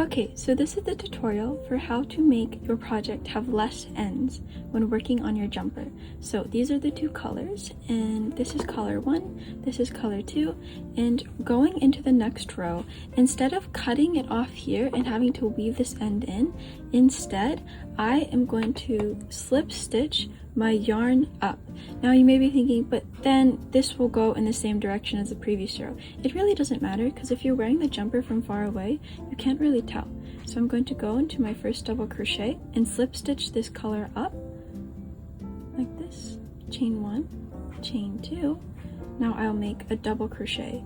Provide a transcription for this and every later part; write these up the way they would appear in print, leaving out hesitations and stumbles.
Okay, so this is the tutorial for how to make your project have less ends when working on your jumper. So these are the two colors, and this is color 1, this is color 2, and going into the next row, instead of cutting it off here and having to weave this end in, instead I am going to slip stitch my yarn up. Now you may be thinking, but then this will go in the same direction as the previous row. It really doesn't matter, because if you're wearing the jumper from far away, you can't really tell. So I'm going to go into my first double crochet and slip stitch this color up like this. Chain 1, chain 2. Now I'll make a double crochet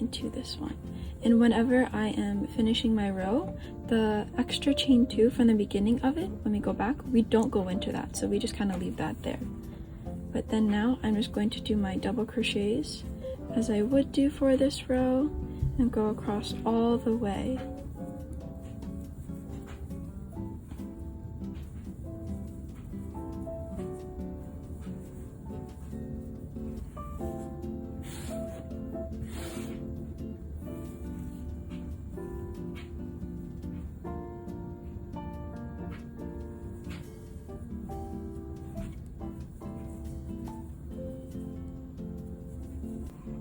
into this one. And whenever I am finishing my row, the extra chain 2 from the beginning of it, when we go back, we don't go into that, so we just kind of leave that there. But then now I'm just going to do my double crochets as I would do for this row and go across all the way.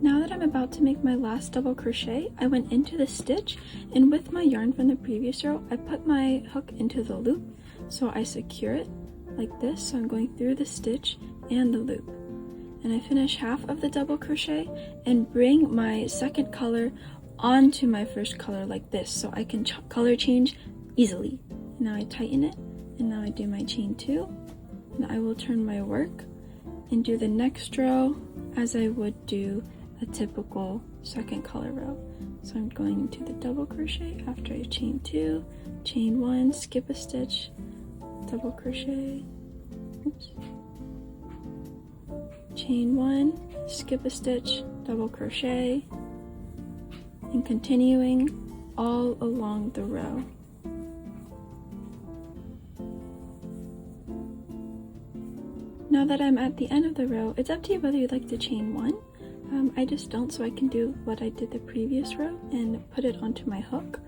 Now that I'm about to make my last double crochet, I went into the stitch, and with my yarn from the previous row, I put my hook into the loop, so I secure it like this. So I'm going through the stitch and the loop. And I finish half of the double crochet and bring my second color onto my first color like this, so I can color change easily. Now I tighten it, and now I do my chain 2, and I will turn my work and do the next row as I would do a typical second color row. So I'm going into the double crochet after I chain 2, chain 1, skip a stitch, double crochet, oops, chain 1, skip a stitch, double crochet, and continuing all along the row. Now that I'm at the end of the row, it's up to you whether you'd like to chain 1. I just don't, so I can do what I did the previous row and put it onto my hook.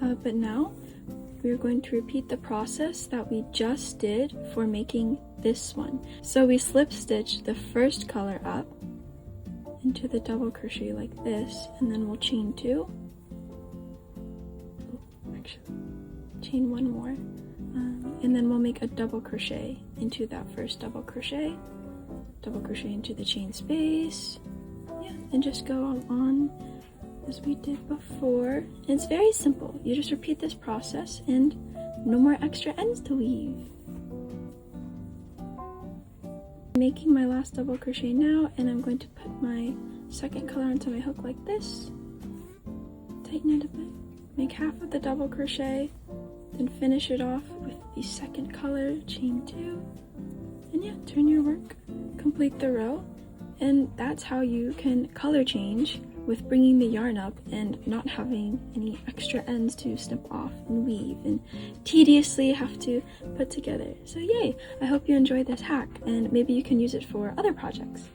But now we're going to repeat the process that we just did for making this one. So we slip stitch the first color up into the double crochet like this, and then we'll chain 2. Actually, chain 1 more. And then we'll make a double crochet into that first double crochet into the chain space, yeah, and just go on as we did before. And it's very simple. You just repeat this process and no more extra ends to weave. I'm making my last double crochet now, and I'm going to put my second color onto my hook like this, tighten it a bit, make half of the double crochet, then finish it off with the second color, chain 2, and yeah, turn your work, complete the row. And that's how you can color change with bringing the yarn up and not having any extra ends to snip off and weave and tediously have to put together. So yay, I hope you enjoyed this hack, and maybe you can use it for other projects.